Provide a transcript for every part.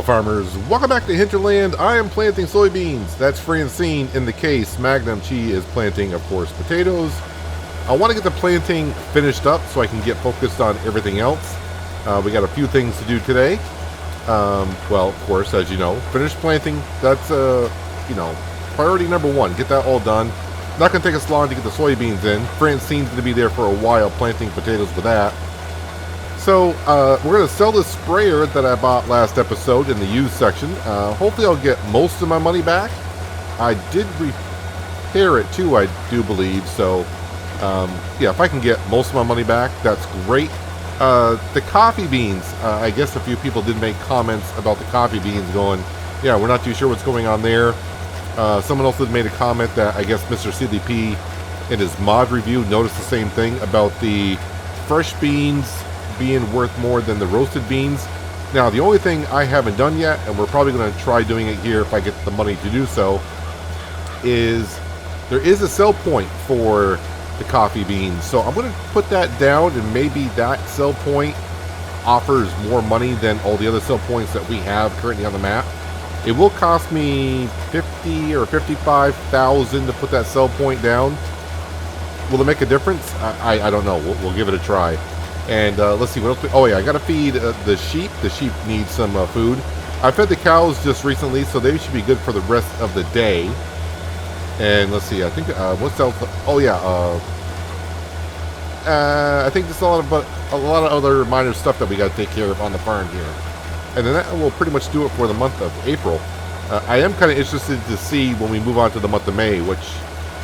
Hello farmers, welcome back to Hinterland. I am planting soybeans. That's Francine in the case. Magnum, she is planting, of course, potatoes. I want to get the planting finished up so I can get focused on everything else. We got a few things to do today. Well, of course, as you know, finish planting. That's, priority number one. Get that all done. Not going to take us long to get the soybeans in. Francine's going to be there for a while planting potatoes with that. So, we're going to sell this sprayer that I bought last episode in the used section. Hopefully I'll get most of my money back. I did repair it too, I do believe. So, yeah, if I can get most of my money back, that's great. The coffee beans, I guess a few people did make comments about the coffee beans going, yeah, we're not too sure what's going on there. Someone else had made a comment that I guess Mr. CDP in his mod review noticed the same thing about the fresh beans being worth more than the roasted beans. Now, the only thing I haven't done yet, and we're probably going to try doing it here if I get the money to do so, is there is a sell point for the coffee beans. So I'm going to put that down, and maybe that sell point offers more money than all the other sell points that we have currently on the map. It will cost me 50 or 55,000 to put that sell point down. Will it make a difference? I don't know. We'll give it a try. And let's see what else. Oh yeah, I gotta feed the sheep. The sheep need some food. I fed the cows just recently, so they should be good for the rest of the day. And let's see. I think what's else? Oh yeah. I think there's a lot of other minor stuff that we gotta take care of on the farm here. And then that will pretty much do it for the month of April. I am kind of interested to see when we move on to the month of May, which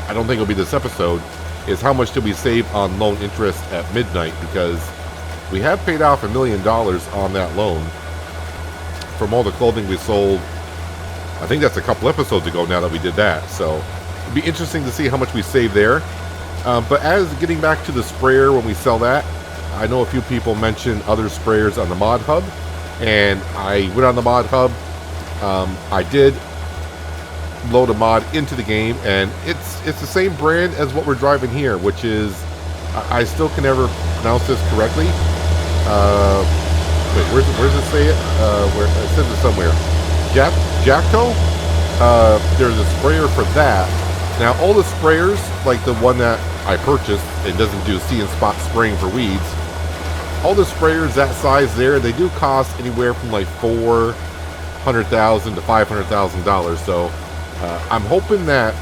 I don't think will be this episode, is how much did we save on loan interest at midnight, because we have paid off $1 million on that loan from all the clothing we sold. I think that's a couple episodes ago now that we did that, so it'd be interesting to see how much we save there. But as getting back to the sprayer when we sell that, I know a few people mentioned other sprayers on the mod hub, and I went on the mod hub. I did load a mod into the game, and it's the same brand as what we're driving here, which is, I still can never pronounce this correctly. Wait, where's it say it? Where it says it somewhere. Jacto. There's a sprayer for that. Now all the sprayers, like the one that I purchased, it doesn't do see and spot spraying for weeds. All the sprayers that size there, they do cost anywhere from like $400,000 to $500,000. So I'm hoping that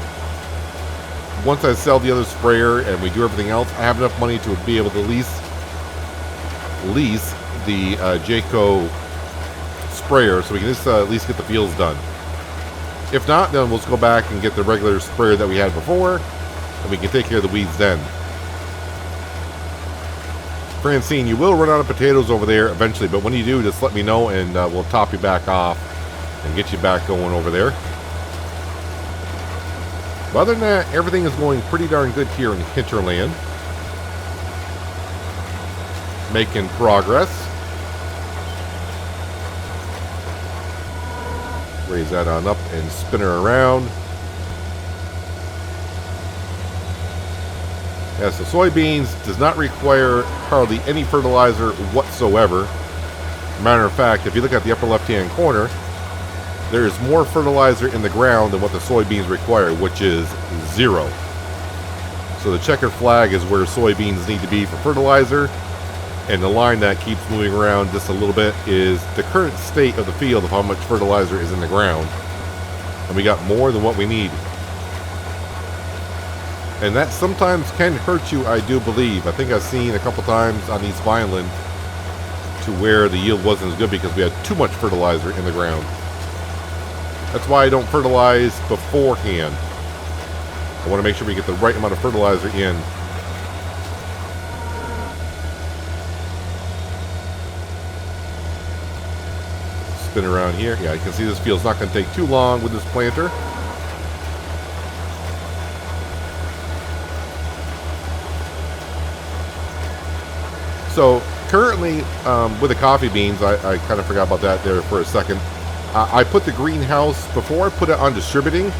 once I sell the other sprayer and we do everything else, I have enough money to be able to lease the Jayco sprayer so we can just at least get the fields done. If not, then we'll just go back and get the regular sprayer that we had before, and we can take care of the weeds then. Francine, you will run out of potatoes over there eventually, but when you do, just let me know, and we'll top you back off and get you back going over there. But other than that, everything is going pretty darn good here in Hinterland. Making progress. Raise that on up and spin her around. Yes, the soybeans does not require hardly any fertilizer whatsoever. Matter of fact, if you look at the upper left-hand corner, there is more fertilizer in the ground than what the soybeans require, which is 0. So the checkered flag is where soybeans need to be for fertilizer, and the line that keeps moving around just a little bit is the current state of the field of how much fertilizer is in the ground. And we got more than what we need. And that sometimes can hurt you, I do believe. I think I've seen a couple times on East Vineland to where the yield wasn't as good because we had too much fertilizer in the ground. That's why I don't fertilize beforehand. I want to make sure we get the right amount of fertilizer in. Spin around here. Yeah, you can see this field's not going to take too long with this planter. So currently with the coffee beans, I kind of forgot about that there for a second. I put the greenhouse, before I put it on distributing,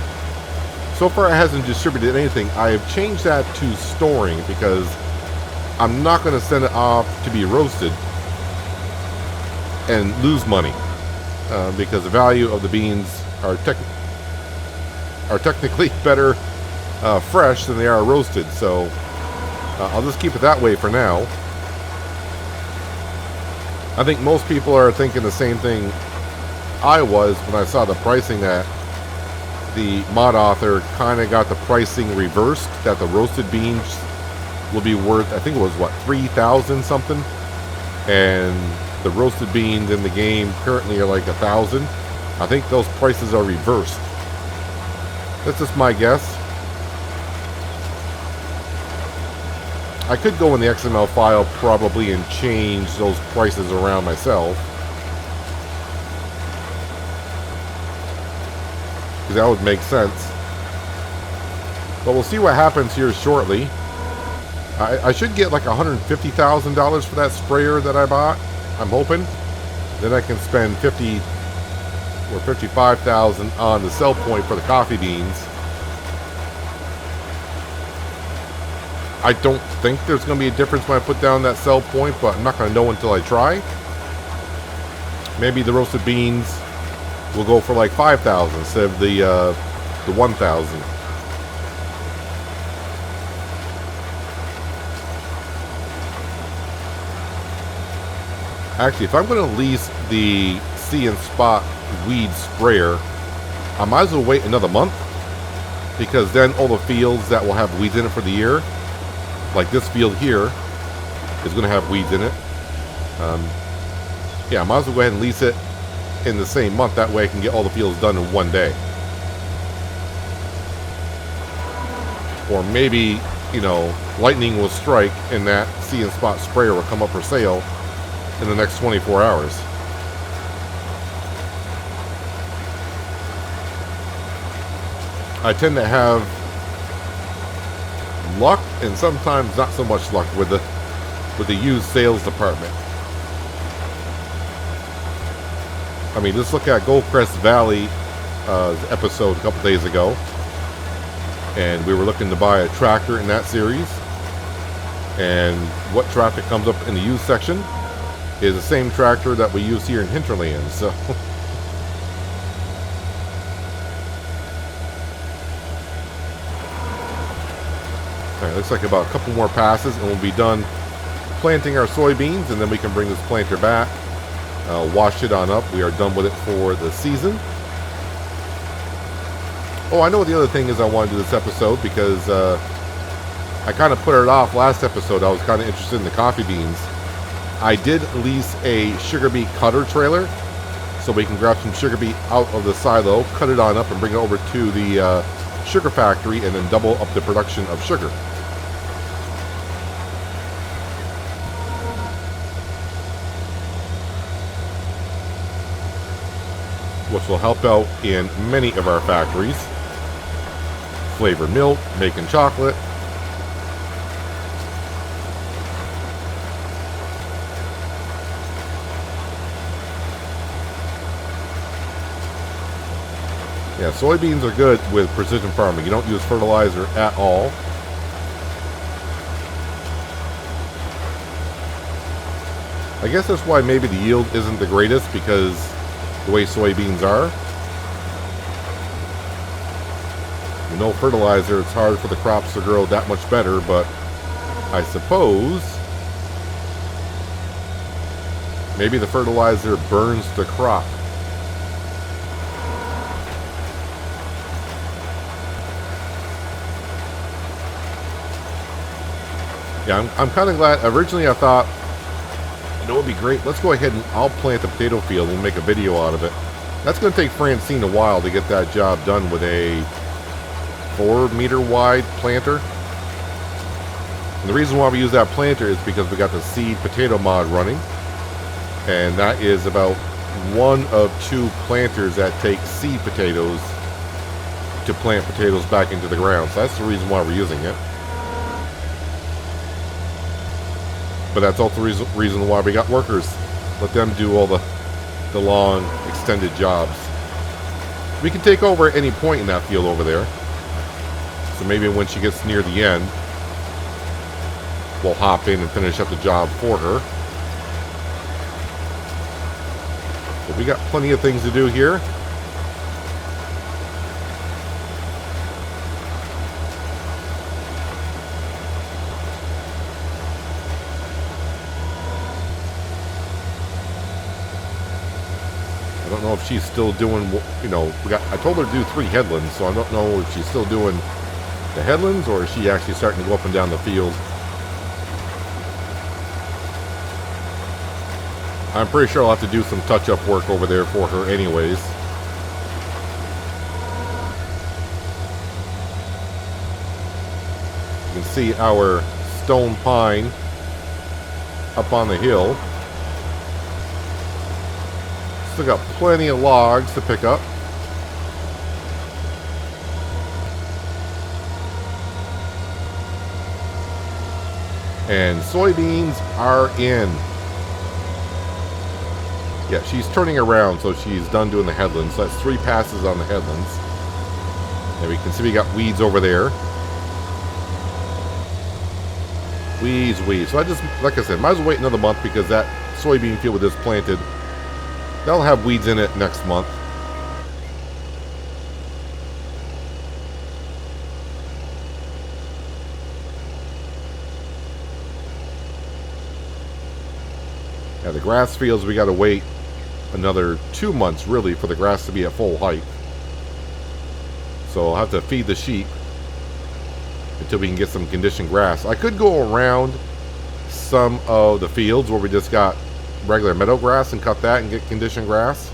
so far it hasn't distributed anything. I have changed that to storing because I'm not going to send it off to be roasted and lose money. because the value of the beans are technically better fresh than they are roasted. So I'll just keep it that way for now. I think most people are thinking the same thing I was when I saw the pricing, that the mod author kind of got the pricing reversed, that the roasted beans will be worth, I think it was what, 3,000 something, and the roasted beans in the game currently are like 1,000. I think those prices are reversed. That's just my guess. I could go in the XML file probably and change those prices around myself, because that would make sense. But we'll see what happens here shortly. I should get like $150,000 for that sprayer that I bought. I'm hoping. Then I can spend 50 or 55,000 on the sell point for the coffee beans. I don't think there's going to be a difference when I put down that sell point, but I'm not going to know until I try. Maybe the roasted beans will go for like 5,000 instead of the 1,000. Actually, if I'm going to lease the See and Spot weed sprayer, I might as well wait another month, because then all the fields that will have weeds in it for the year, like this field here, is going to have weeds in it. Yeah, I might as well go ahead and lease it in the same month. That way I can get all the fields done in one day. Or maybe, you know, lightning will strike and that See and Spot sprayer will come up for sale in the next 24 hours. I tend to have luck and sometimes not so much luck with the used sales department. I mean, let's look at Goldcrest Valley episode a couple days ago, and we were looking to buy a tractor in that series, and what tractor comes up in the used section is the same tractor that we use here in Hinterland. So alright, looks like about a couple more passes and we'll be done planting our soybeans, and then we can bring this planter back, wash it on up. We are done with it for the season. Oh, I know what the other thing is I want to do this episode, because I kind of put it off last episode. I was kind of interested in the coffee beans. I did lease a sugar beet cutter trailer, so we can grab some sugar beet out of the silo, cut it on up, and bring it over to the sugar factory, and then double up the production of sugar. Which will help out in many of our factories. Flavored milk, making chocolate. Yeah, soybeans are good with precision farming. You don't use fertilizer at all. I guess that's why maybe the yield isn't the greatest, because the way soybeans are. With no fertilizer, it's hard for the crops to grow that much better, but I suppose maybe the fertilizer burns the crop. Yeah, I'm kind of glad. Originally, I thought, you know, it would be great. Let's go ahead and I'll plant the potato field and make a video out of it. That's going to take Francine a while to get that job done with a 4-meter wide planter. And the reason why we use that planter is because we got the seed potato mod running. And that is about one of 2 planters that take seed potatoes to plant potatoes back into the ground. So that's the reason why we're using it. But that's also the reason why we got workers. Let them do all the long, extended jobs. We can take over at any point in that field over there. So maybe when she gets near the end, we'll hop in and finish up the job for her. So we got plenty of things to do here. I don't know if she's still doing, you know, I told her to do 3 headlands, so I don't know if she's still doing the headlands or is she actually starting to go up and down the field. I'm pretty sure I'll have to do some touch-up work over there for her anyways. You can see our stone pine up on the hill. Still got plenty of logs to pick up. And soybeans are in. Yeah, she's turning around, so she's done doing the headlands. So that's 3 passes on the headlands. And we can see we got weeds over there. Weeds. So I just, like I said, might as well wait another month because that soybean field we just planted, that'll have weeds in it next month. Yeah, the grass fields, we got to wait another 2 months, really, for the grass to be at full height. So I'll have to feed the sheep until we can get some conditioned grass. I could go around some of the fields where we just got regular meadow grass and cut that and get conditioned grass.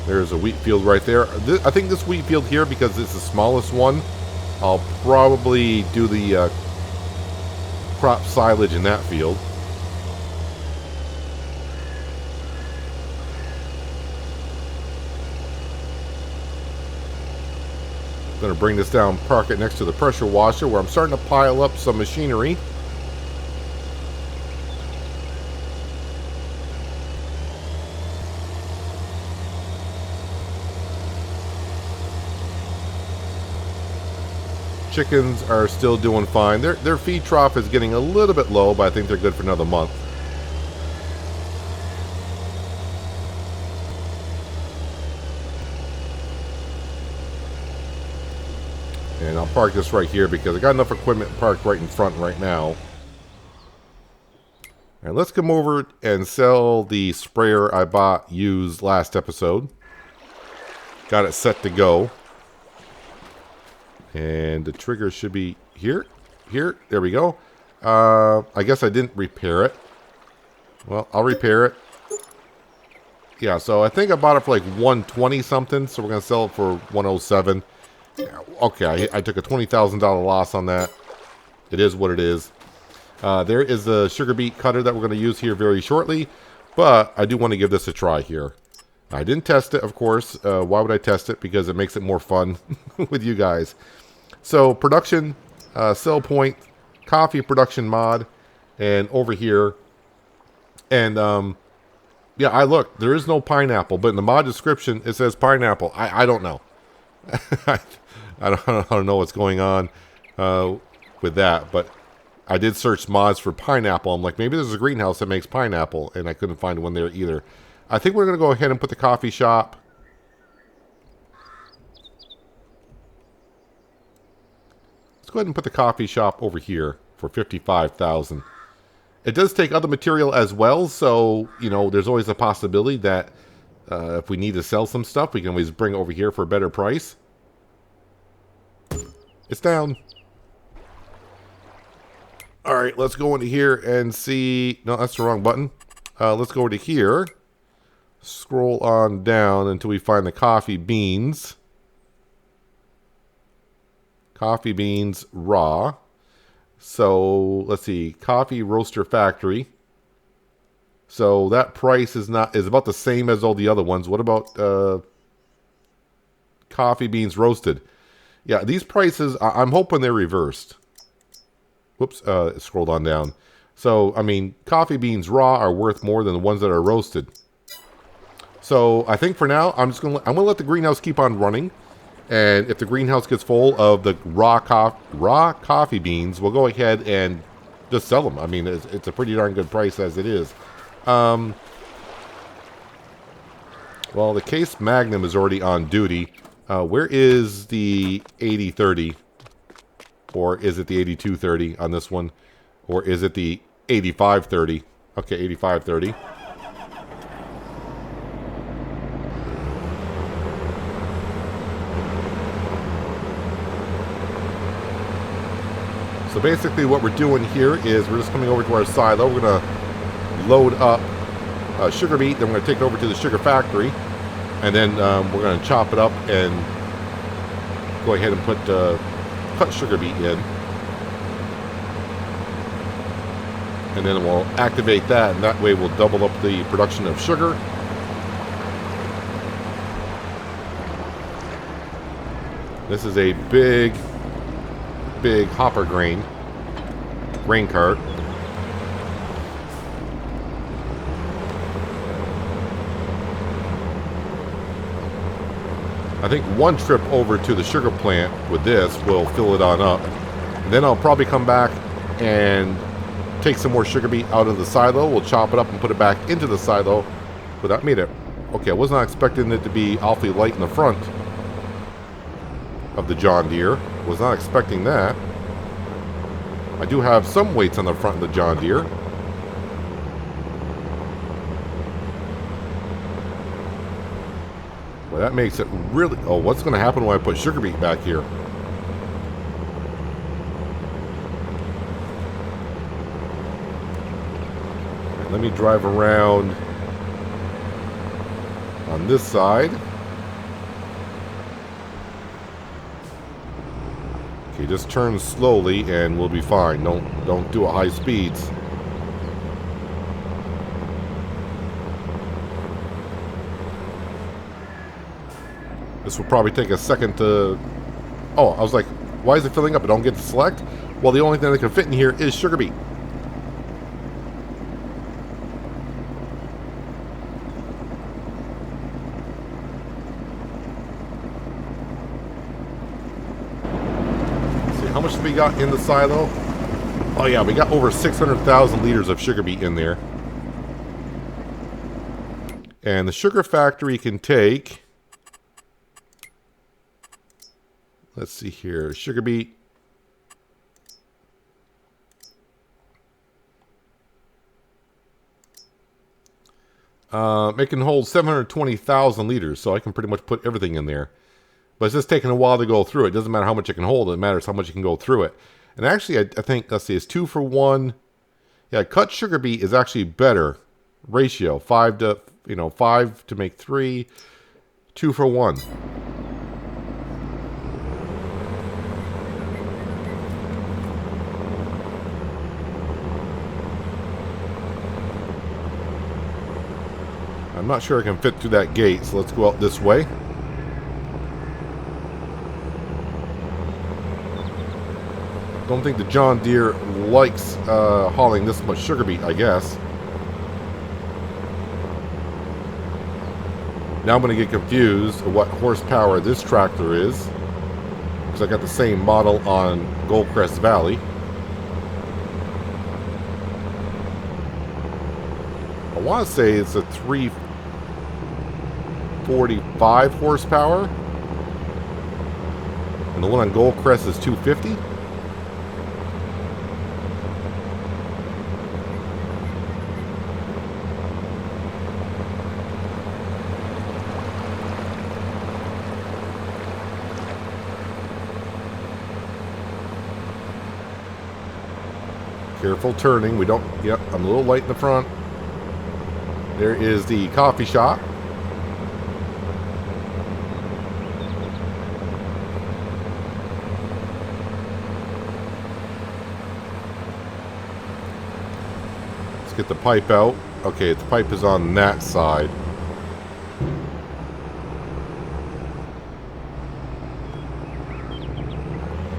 There's a wheat field right there. I think this wheat field here, because it's the smallest one, I'll probably do the crop silage in that field. I'm going to bring this down, park it next to the pressure washer where I'm starting to pile up some machinery. Chickens are still doing fine. Their feed trough is getting a little bit low, but I think they're good for another month. And I'll park this right here because I got enough equipment parked right in front right now. And let's come over and sell the sprayer I bought used last episode. Got it set to go. And the trigger should be here. There we go. I guess I didn't repair it. Well, I'll repair it. Yeah, so I think I bought it for like 120 something. So we're going to sell it for 107. Okay, I took a $20,000 loss on that. It is what it is. There is the sugar beet cutter that we're going to use here very shortly. But I do want to give this a try here. I didn't test it, of course. Why would I test it? Because it makes it more fun with you guys. So, production, sell point, coffee production mod, and over here. And, yeah, look, there is no pineapple, but in the mod description, it says pineapple. I don't know. I don't know what's going on with that, but I did search mods for pineapple. I'm like, maybe there's a greenhouse that makes pineapple, and I couldn't find one there either. I think we're going to go ahead and put the coffee shop. Let's go ahead and put the coffee shop over here for $55,000. It does take other material as well, so, you know, there's always a possibility that if we need to sell some stuff, we can always bring it over here for a better price. It's down. All right, let's go into here and see. No, that's the wrong button. Let's go to here. Scroll on down until we find the coffee beans. Coffee beans raw. So let's see, coffee roaster factory. So that price is about the same as all the other ones. What about coffee beans roasted? Yeah, these prices, I'm hoping they're reversed. Whoops, it scrolled on down. So I mean, coffee beans raw are worth more than the ones that are roasted. So I think for now, I'm gonna let the greenhouse keep on running. And if the greenhouse gets full of the raw coffee beans, we'll go ahead and just sell them. I mean, it's a pretty darn good price as it is. Well, the Case Magnum is already on duty. Where is the 8030? Or is it the 8230 on this one? Or is it the 8530? Okay, 8530. So basically what we're doing here is we're just coming over to our silo. We're going to load up sugar beet. Then we're going to take it over to the sugar factory. And then we're going to chop it up and go ahead and put cut sugar beet in. And then we'll activate that, and that way we'll double up the production of sugar. This is a big hopper grain cart. I think one trip over to the sugar plant with this will fill it on up. And then I'll probably come back and take some more sugar beet out of the silo. We'll chop it up and put it back into the silo. But that made it... Okay, I was not expecting it to be awfully light in the front of the John Deere. Was not expecting that. I do have some weights on the front of the John Deere. Well, that makes it really... Oh, what's going to happen when I put sugar beet back here? And let me drive around on this side. Okay, just turn slowly and we'll be fine. Don't do it high speeds. This will probably take a second to... Oh, I was like, why is it filling up? I don't get to select? Well, the only thing that can fit in here is sugar beet. How much have we got in the silo? Oh yeah, we got over 600,000 liters of sugar beet in there. And the sugar factory can take... Let's see here. Sugar beet. It can hold 720,000 liters, so I can pretty much put everything in there. But it's just taking a while to go through it. It doesn't matter how much it can hold. It matters how much you can go through it. And actually, I think, let's see, it's 2 for 1. Yeah, cut sugar beet is actually better ratio. 5 to make 3. 2 for 1. I'm not sure I can fit through that gate, so let's go out this way. Don't think the John Deere likes hauling this much sugar beet, I guess. Now I'm going to get confused of what horsepower this tractor is, because I got the same model on Goldcrest Valley. I want to say it's a 345 horsepower, and the one on Goldcrest is 250. Careful turning. We don't... Yep, I'm a little light in the front. There is the coffee shop. Let's get the pipe out. Okay, the pipe is on that side.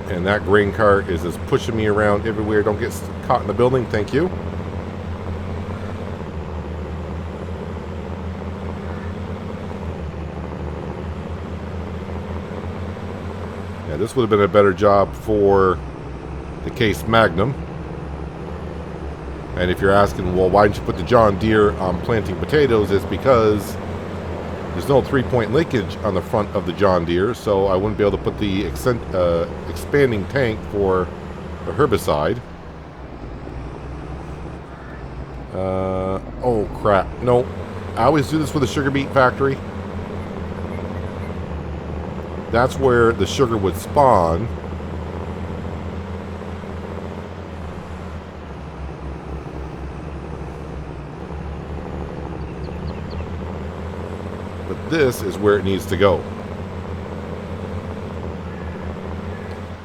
And that grain cart is just pushing me around everywhere. Don't get caught in the building. Thank you. Yeah, this would have been a better job for the Case Magnum. And if you're asking, well, why didn't you put the John Deere on planting potatoes? It's because there's no 3-point linkage on the front of the John Deere, so I wouldn't be able to put the expanding tank for the herbicide. Oh crap, no. I always do this with a sugar beet factory. That's where the sugar would spawn. But this is where it needs to go.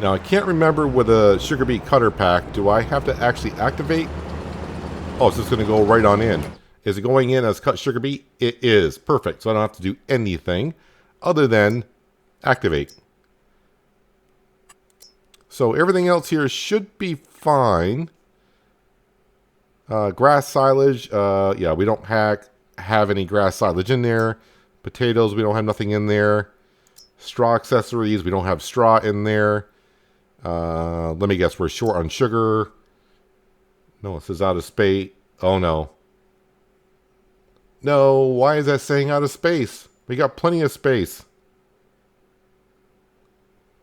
Now I can't remember with a sugar beet cutter pack, do I have to actually activate? Oh, it's just going to go right on in. Is it going in as cut sugar beet? It is. Perfect. So I don't have to do anything other than activate. So everything else here should be fine. Grass silage. Yeah, we don't have any grass silage in there. Potatoes, we don't have nothing in there. Straw accessories, we don't have straw in there. Let me guess, we're short on sugar. No, it says out of space. Oh, no. No, why is that saying out of space? We got plenty of space.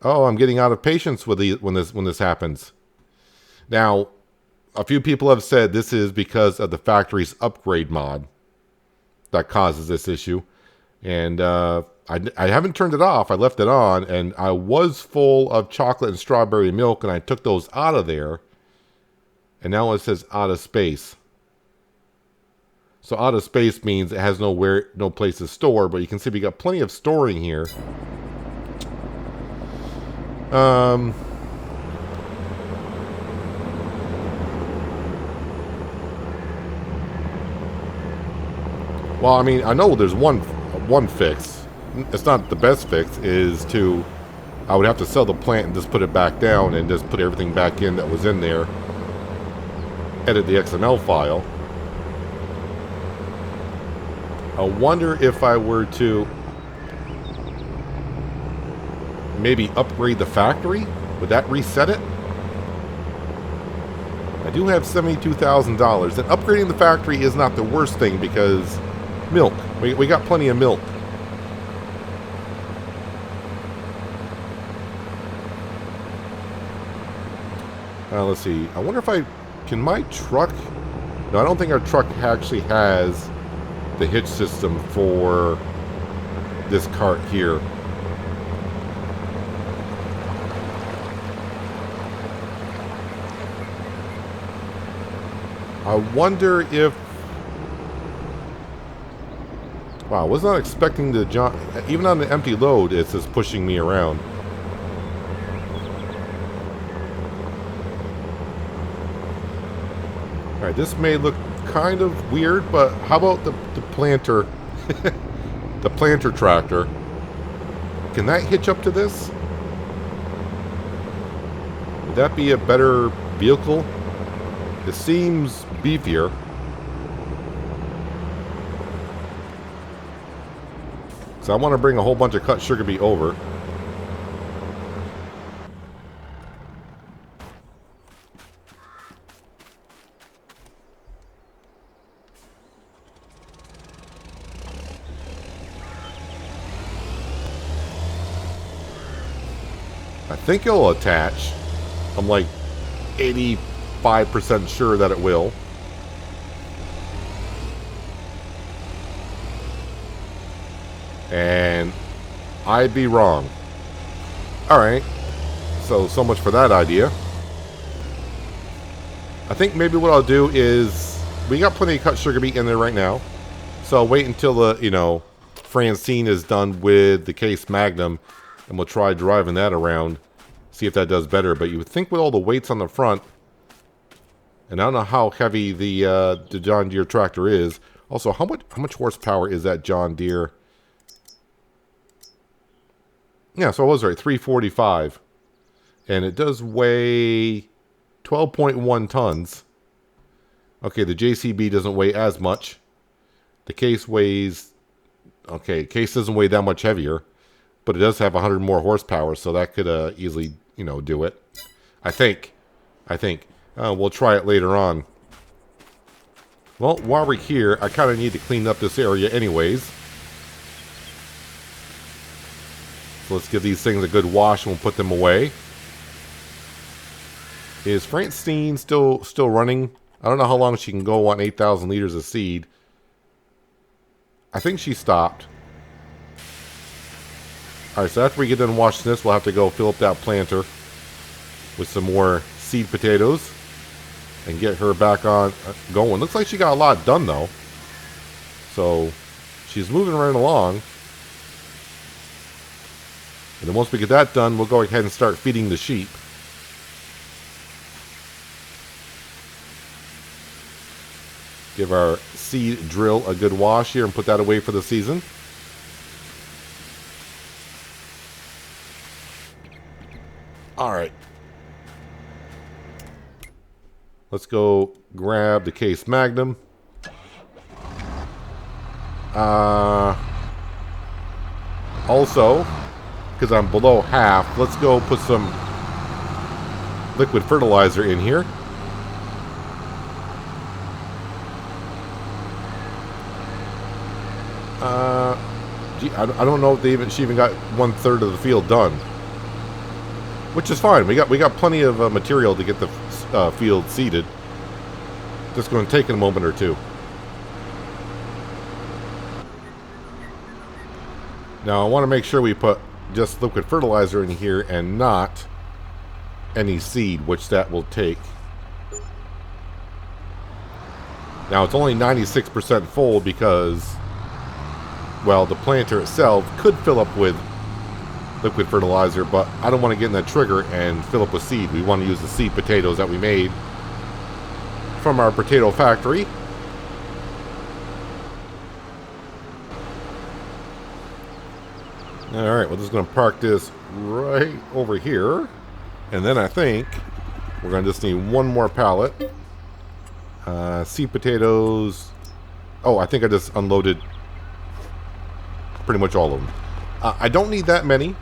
Oh, I'm getting out of patience with when this happens. Now, a few people have said this is because of the factory's upgrade mod that causes this issue. And I haven't turned it off. I left it on, and I was full of chocolate and strawberry milk, and I took those out of there. And now it says out of space. So out of space means it has no place to store, but you can see we got plenty of storing here. Well, I mean, I know there's one fix. It's not the best fix. I would have to sell the plant and just put it back down and just put everything back in that was in there. Edit the XML file. I wonder if I were to maybe upgrade the factory. Would that reset it? I do have $72,000, and upgrading the factory is not the worst thing because milk. We got plenty of milk. Let's see. I wonder if can my truck... No, I don't think our truck actually has the hitch system for this cart here. I wonder if... Wow, I was not expecting the jump. Even on the empty load, it's just pushing me around. Alright, this may look kind of weird, but how about the planter? The planter tractor. Can that hitch up to this? Would that be a better vehicle? It seems beefier. So I want to bring a whole bunch of cut sugar beet over. I think it'll attach. I'm like 85% sure that it will. And I'd be wrong. Alright. So much for that idea. I think maybe what I'll do is... We got plenty of cut sugar beet in there right now. So I'll wait until the, Francine is done with the Case Magnum. And we'll try driving that around. See if that does better. But you would think with all the weights on the front... And I don't know how heavy the John Deere tractor is. Also, how much horsepower is that John Deere? Yeah, so I was right, 345. And it does weigh 12.1 tons. Okay, the JCB doesn't weigh as much. The Case weighs... Okay, Case doesn't weigh that much heavier. but it does have 100 more horsepower, so that could easily, you know, do it. I think. We'll try it later on. Well, while we're here, I kind of need to clean up this area anyways. So let's give these things a good wash and we'll put them away. Is Francine still running? I don't know how long she can go on 8,000 liters of seed. I think she stopped. Alright, so after we get done washing this, we'll have to go fill up that planter with some more seed potatoes and get her back on going. Looks like she got a lot done though. So she's moving right along. And then once we get that done, we'll go ahead and start feeding the sheep. Give our seed drill a good wash here and put that away for the season. Alright. Let's go grab the case magnum. Also, because I'm below half, let's go put some liquid fertilizer in here. Gee, I don't know if she even got 1/3 of the field done, which is fine. We got plenty of material to get the field seeded. Just going to take a moment or two. Now I want to make sure we put just liquid fertilizer in here and not any seed, which that will take. Now it's only 96% full because, well, the planter itself could fill up with liquid fertilizer, but I don't want to get in that trigger and fill up with seed. We want to use the seed potatoes that we made from our potato factory. Alright, we're just going to park this right over here. And then I think we're going to just need one more pallet. Seed potatoes. Oh, I think I just unloaded pretty much all of them. I don't need that many.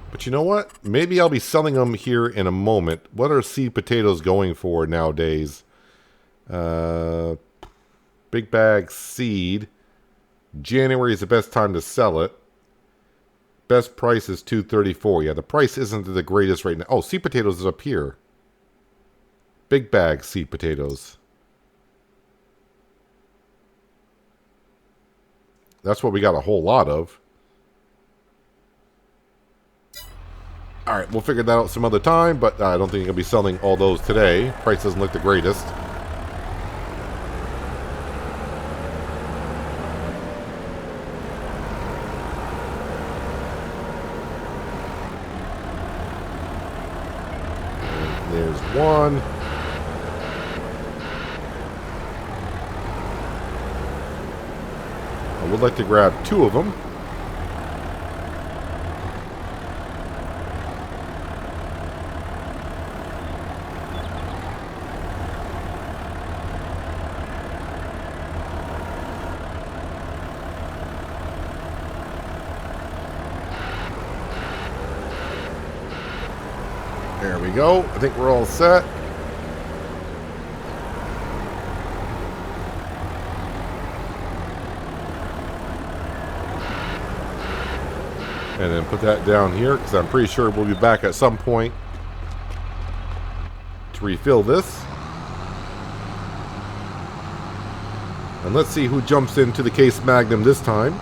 But you know what? Maybe I'll be selling them here in a moment. What are seed potatoes going for nowadays? Big bag seed. January is the best time to sell it. Best price is $2.34. Yeah, the price isn't the greatest right now. Oh, seed potatoes is up here. Big bag seed potatoes. That's what we got a whole lot of. Alright, we'll figure that out some other time, but I don't think I'll be selling all those today. Price doesn't look the greatest. And there's one. I would like to grab two of them. There we go. I think we're all set. And then put that down here because I'm pretty sure we'll be back at some point to refill this. And let's see who jumps into the case magnum this time.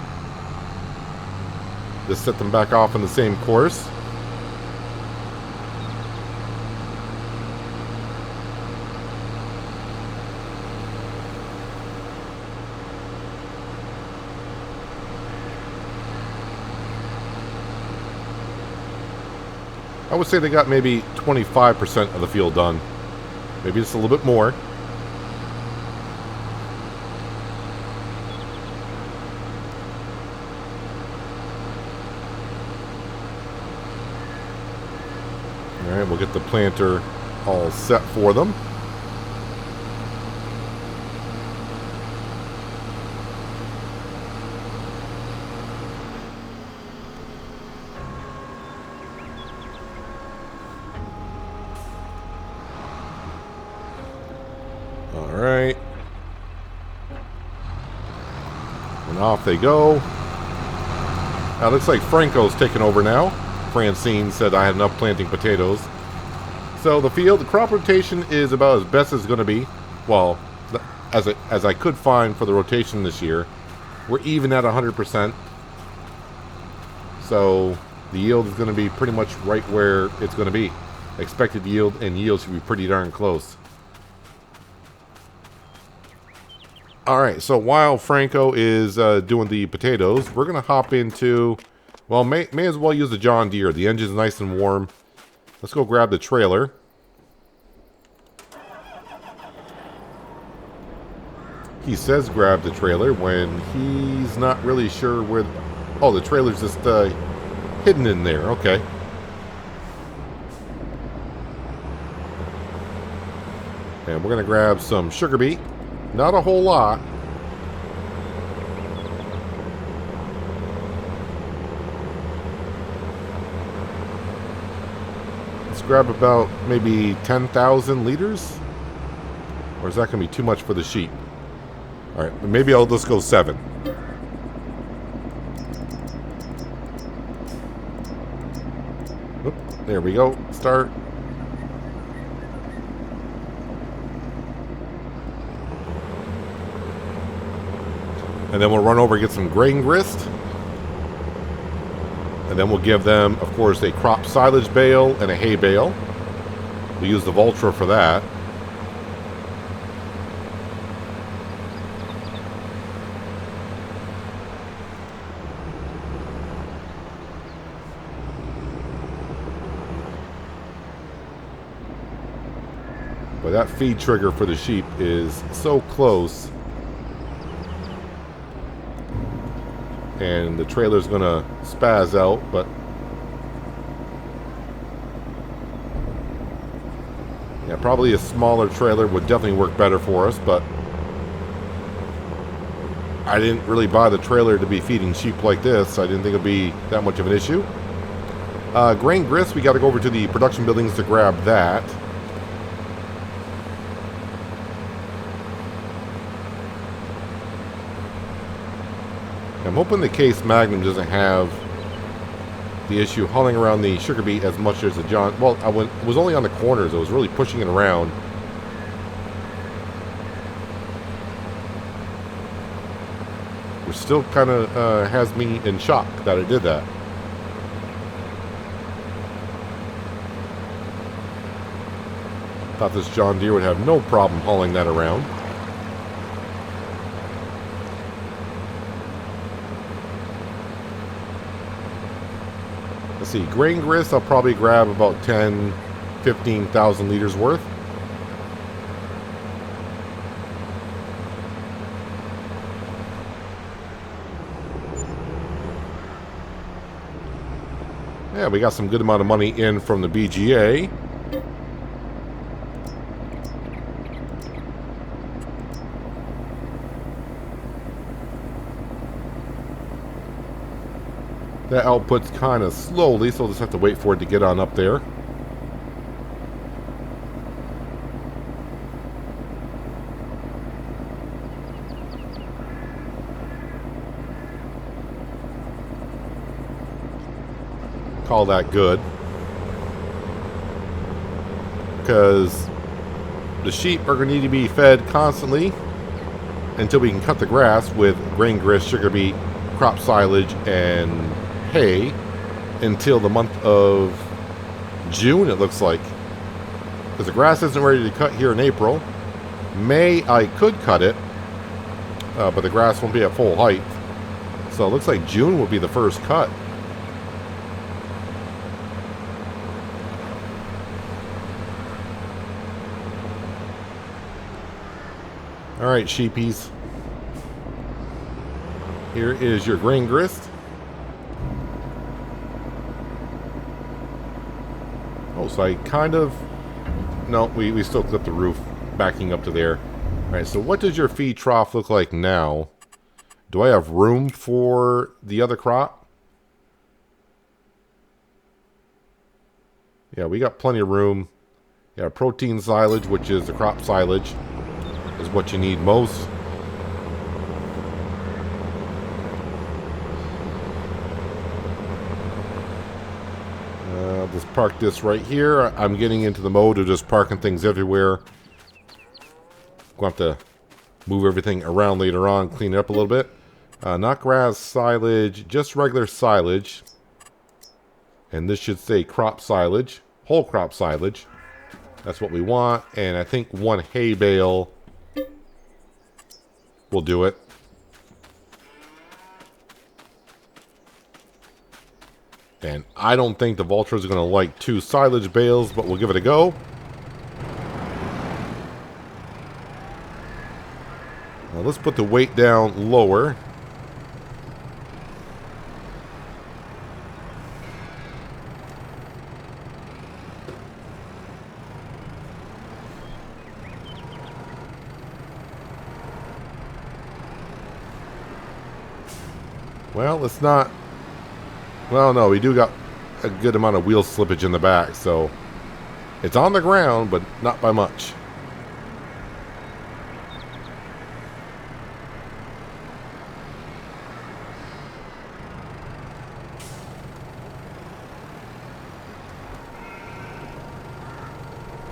Just set them back off on the same course. I would say they got maybe 25% of the field done. Maybe just a little bit more. Alright, we'll get the planter all set for them. Alright. And off they go. Now, it looks like Franco's taking over now. Francine said I had enough planting potatoes. So the field, the crop rotation is about as best as it's going to be. Well, as I could find for the rotation this year. We're even at 100%. So the yield is going to be pretty much right where it's going to be. Expected yield and yield should be pretty darn close. Alright, so while Franco is doing the potatoes, we're going to hop into... Well, may as well use the John Deere. The engine's nice and warm. Let's go grab the trailer. He says grab the trailer when he's not really sure where... Oh, the trailer's just hidden in there. Okay. And we're going to grab some sugar beet. Not a whole lot. Let's grab about maybe 10,000 liters. Or is that going to be too much for the sheep? Alright, maybe I'll just go 7. Oop, there we go. Start. And then we'll run over and get some grain grist. And then we'll give them, of course, a crop silage bale and a hay bale. We'll use the Vultra for that. But that feed trigger for the sheep is so close. And the trailer's gonna spaz out, but yeah, probably a smaller trailer would definitely work better for us, but I didn't really buy the trailer to be feeding sheep like this. I didn't think it'd be that much of an issue. Grain grist, we got to go over to the production buildings to grab that. I'm hoping the Case Magnum doesn't have the issue hauling around the sugar beet as much as the John... Well, it was only on the corners. I was really pushing it around. Which still kind of has me in shock that I did that. Thought this John Deere would have no problem hauling that around. Let's see, grain grist, I'll probably grab about 10, 15,000 liters worth. Yeah, we got some good amount of money in from the BGA. That output's kind of slowly, so we'll just have to wait for it to get on up there. Call that good. Because the sheep are going to need to be fed constantly until we can cut the grass with grain grist, sugar beet, crop silage, and hay until the month of June, it looks like, because the grass isn't ready to cut here in April. May I could cut it, but the grass won't be at full height, so it looks like June will be the first cut. Alright, sheepies, here is your grain grist. So I kind of... No, we still clipped the roof backing up to there. Alright, so what does your feed trough look like now? Do I have room for the other crop? Yeah, we got plenty of room. Yeah, protein silage, which is the crop silage, is what you need most. Just park this right here. I'm getting into the mode of just parking things everywhere. Going to have to move everything around later on, clean it up a little bit. Not grass silage, just regular silage. And this should say crop silage, whole crop silage. That's what we want. And I think one hay bale will do it. And I don't think the vultures are going to like 2 silage bales, but we'll give it a go. Now let's put the weight down lower. Well, it's not... Well, no, we do got a good amount of wheel slippage in the back, so it's on the ground, but not by much.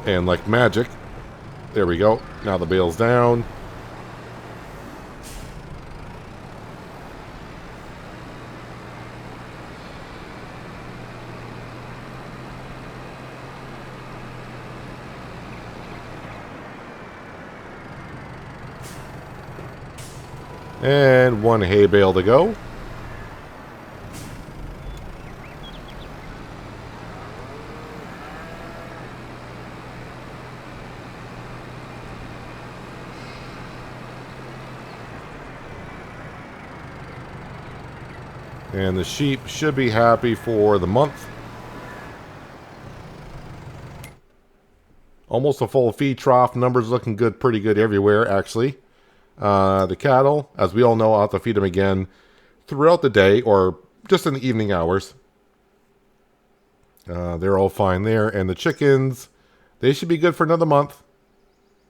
And like magic, there we go. Now the bale's down. And one hay bale to go. And the sheep should be happy for the month. Almost a full feed trough. Numbers looking good, pretty good everywhere, actually. The cattle, as we all know, I'll have to feed them again throughout the day or just in the evening hours. They're all fine there. And the chickens, they should be good for another month.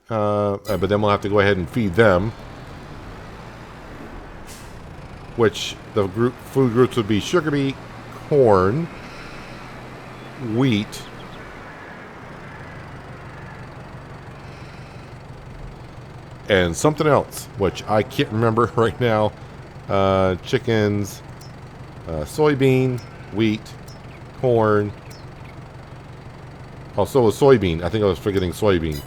But then we'll have to go ahead and feed them. Which the food groups would be sugar beet, corn, wheat, and something else, which I can't remember right now. Chickens, soybean, wheat, corn. Oh, so it was soybean. I think I was forgetting soybean.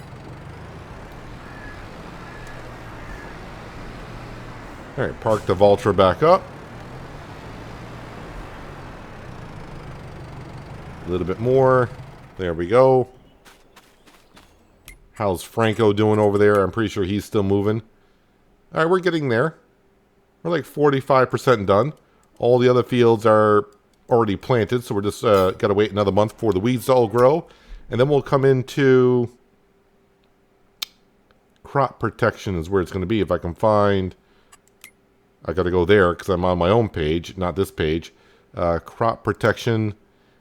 Alright, park the Vulture back up. A little bit more. There we go. How's Franco doing over there? I'm pretty sure he's still moving. Alright, we're getting there. We're like 45% done. All the other fields are already planted, so we're just got to wait another month for the weeds to all grow. And then we'll come into crop protection is where it's going to be. If I can find... I got to go there because I'm on my own page, not this page. Crop protection,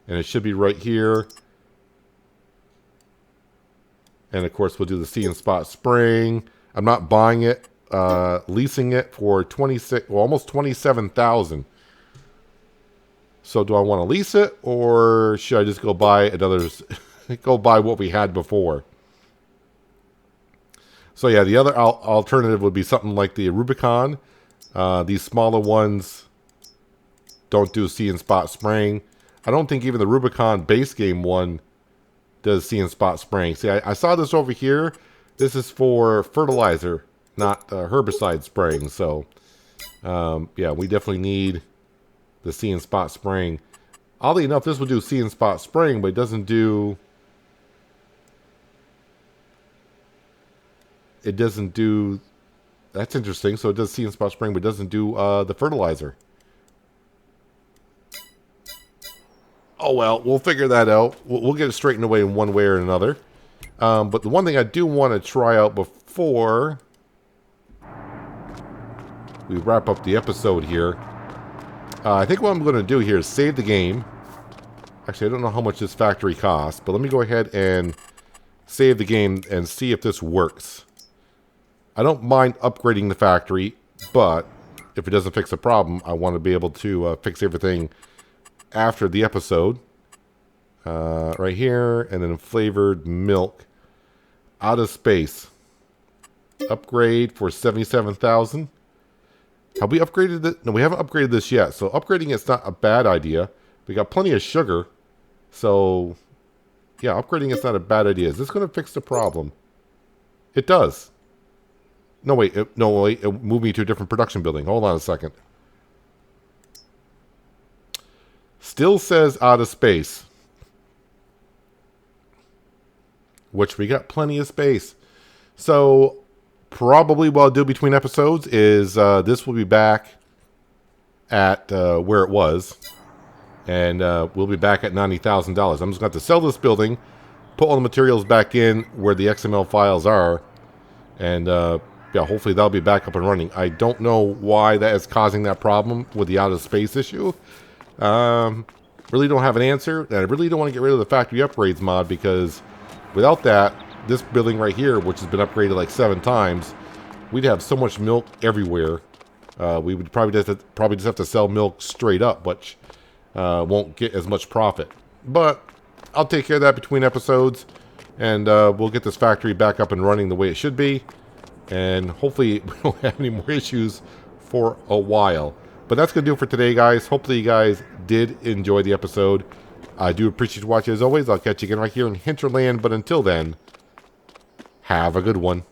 and it should be right here. And of course, we'll do the See and Spot spraying. I'm not buying it, leasing it for almost 27,000. So, do I want to lease it, or should I just go buy another? Go buy what we had before? So yeah, the other alternative would be something like the Rubicon. These smaller ones don't do See and Spot spraying. I don't think even the Rubicon base game one does See and Spot spraying. See, I saw this over here. This is for fertilizer, not herbicide spraying. So, yeah, we definitely need the See and Spot spraying. Oddly enough, this will do See and Spot spraying, but it doesn't do... It doesn't do... That's interesting. So it does See and Spot spraying, but it doesn't do the fertilizer. Oh, well, we'll figure that out. We'll get it straightened away in one way or another. But the one thing I do want to try out before we wrap up the episode here, I think what I'm going to do here is save the game. Actually, I don't know how much this factory costs, but let me go ahead and save the game and see if this works. I don't mind upgrading the factory, but if it doesn't fix the problem, I want to be able to fix everything after the episode. Right here, and then flavored milk. Out of space. Upgrade for 77,000. Have we upgraded it? No, we haven't upgraded this yet. So upgrading it's not a bad idea. We got plenty of sugar. So, yeah, upgrading it's not a bad idea. Is this going to fix the problem? It does. No, wait. It moved me to a different production building. Hold on a second. Still says out of space. Which we got plenty of space. So, probably what I'll do between episodes is this will be back at where it was. And we'll be back at $90,000. I'm just going to have to sell this building, put all the materials back in where the XML files are. And yeah, hopefully that'll be back up and running. I don't know why that is causing that problem with the out of space issue. Really don't have an answer. And I really don't want to get rid of the factory upgrades mod because without that, this building right here, which has been upgraded like 7 times, we'd have so much milk everywhere. We would probably just have to sell milk straight up, which won't get as much profit. But I'll take care of that between episodes, and we'll get this factory back up and running the way it should be. And hopefully we don't have any more issues for a while. But that's going to do it for today, guys. Hopefully you guys did enjoy the episode. I do appreciate you watching as always. I'll catch you again right here in Hinterland. But until then, have a good one.